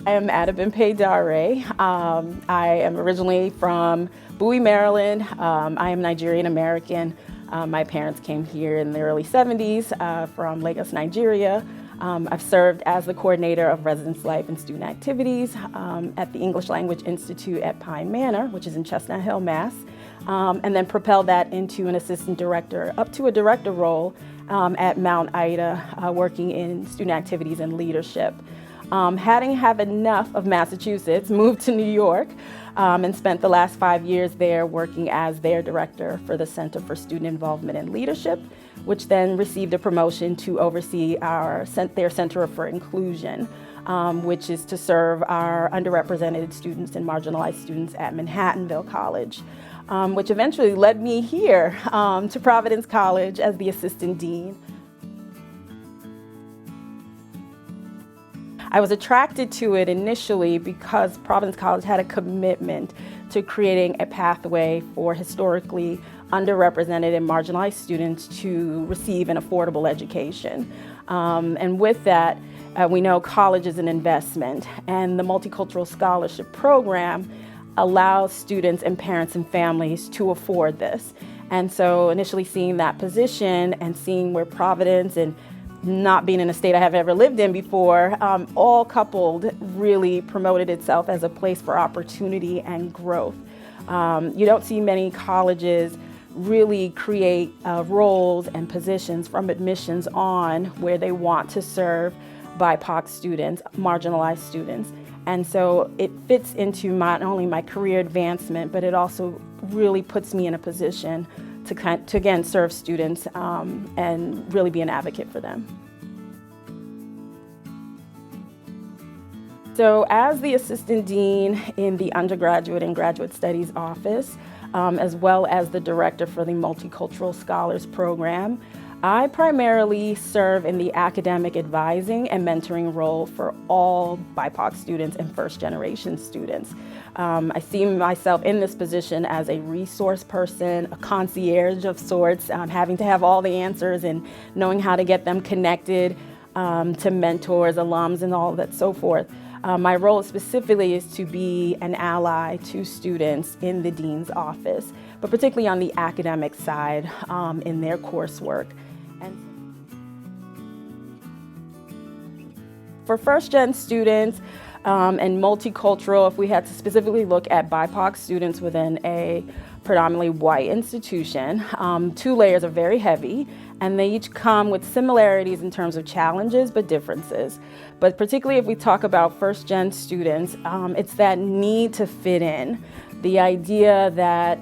I am Adebimpe. I am originally from Bowie, Maryland. I am Nigerian American. My parents came here in the early 70s from Lagos, Nigeria. I've served as the coordinator of residence life and student activities at the English Language Institute at Pine Manor, which is in Chestnut Hill, Mass. And then propelled that into an assistant director, up to a director role at Mount Ida, working in student activities and leadership. Having had enough of Massachusetts, moved to New York and spent the last 5 years there working as their director for the Center for Student Involvement and Leadership, which then received a promotion to oversee their Center for Inclusion, which is to serve our underrepresented students and marginalized students at Manhattanville College, which eventually led me here to Providence College as the assistant dean. I was attracted to it initially because Providence College had a commitment to creating a pathway for historically underrepresented and marginalized students to receive an affordable education. And with that, we know college is an investment, and the Multicultural Scholarship Program allows students and parents and families to afford this. And so initially seeing that position and seeing where Providence and not being in a state I have ever lived in before, all coupled really promoted itself as a place for opportunity and growth. You don't see many colleges really create roles and positions from admissions on where they want to serve BIPOC students, marginalized students. And so it fits into not only my career advancement, but it also really puts me in a position to again, serve students and really be an advocate for them. So as the assistant dean in the undergraduate and graduate studies office, as well as the director for the Multicultural Scholars Program, I primarily serve in the academic advising and mentoring role for all BIPOC students and first-generation students. I see myself in this position as a resource person, a concierge of sorts, having to have all the answers and knowing how to get them connected to mentors, alums, and all that so forth. My role specifically is to be an ally to students in the dean's office, but particularly on the academic side in their coursework. For first-gen students and multicultural, if we had to specifically look at BIPOC students within a predominantly white institution, 2 layers are very heavy, and they each come with similarities in terms of challenges but differences. But particularly if we talk about first-gen students, it's that need to fit in. The idea that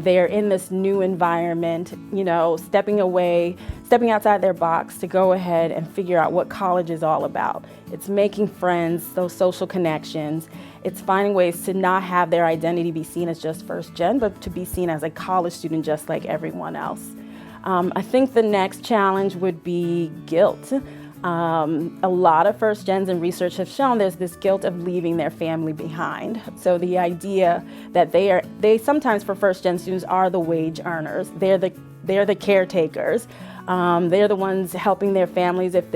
they're in this new environment, you know, stepping outside their box to go ahead and figure out what college is all about. It's making friends, those social connections. It's finding ways to not have their identity be seen as just first gen, but to be seen as a college student just like everyone else. I think the next challenge would be guilt. A lot of first gens in research have shown there's this guilt of leaving their family behind. So the idea that they sometimes for first gen students are the wage earners. They're the caretakers. They're the ones helping their families if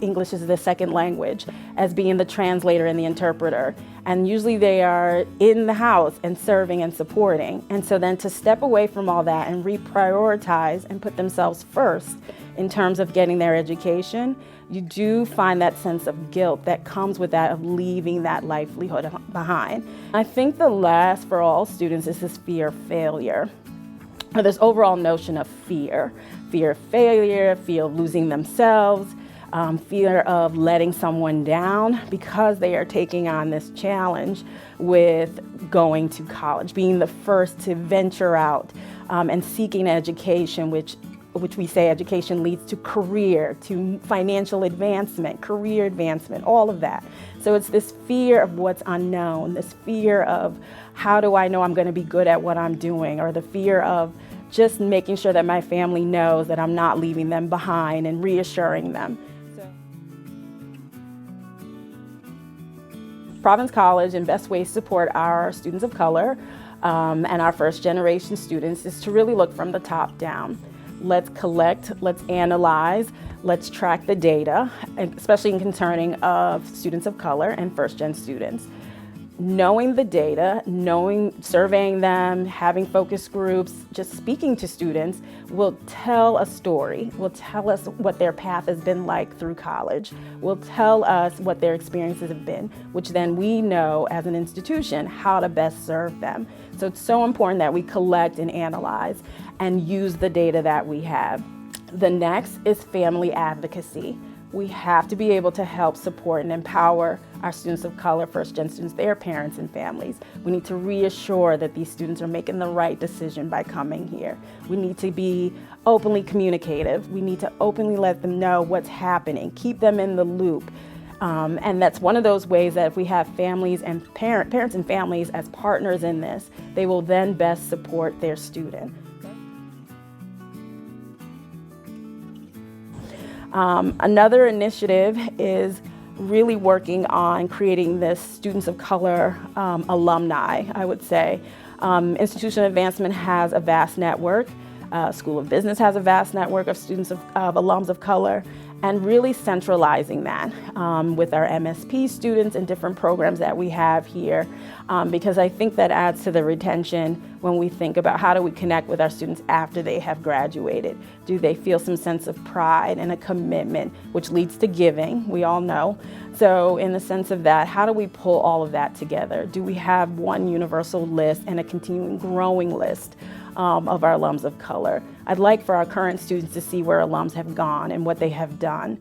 English is the second language, as being the translator and the interpreter. And usually they are in the house and serving and supporting. And so then to step away from all that and reprioritize and put themselves first in terms of getting their education, you do find that sense of guilt that comes with that of leaving that livelihood behind. I think the last for all students is this fear of failure, or this overall notion of fear. Fear of failure, fear of losing themselves, fear of letting someone down because they are taking on this challenge with going to college, being the first to venture out and seeking education, which we say education leads to career, to financial advancement, career advancement, all of that. So it's this fear of what's unknown, this fear of how do I know I'm going to be good at what I'm doing, or the fear of just making sure that my family knows that I'm not leaving them behind and reassuring them. Providence College and best ways to support our students of color and our first generation students is to really look from the top down. Let's collect, let's analyze, let's track the data, especially in concerning of students of color and first-gen students. Knowing the data, surveying them, having focus groups, just speaking to students will tell a story, will tell us what their path has been like through college, will tell us what their experiences have been, which then we know as an institution how to best serve them. So it's so important that we collect and analyze and use the data that we have. The next is family advocacy. We have to be able to help support and empower our students of color, first-gen students, their parents and families. We need to reassure that these students are making the right decision by coming here. We need to be openly communicative. We need to openly let them know what's happening, keep them in the loop. And that's one of those ways that if we have families and parents and families as partners in this, they will then best support their student. Another initiative is really working on creating this students of color alumni, I would say. Institution of Advancement has a vast network. School of Business has a vast network of students of alums of color, and really centralizing that with our MSP students and different programs that we have here, because I think that adds to the retention when we think about how do we connect with our students after they have graduated. Do they feel some sense of pride and a commitment, which leads to giving, we all know. So in the sense of that, how do we pull all of that together? Do we have one universal list and a continuing growing list of our alums of color? I'd like for our current students to see where alums have gone and what they have done.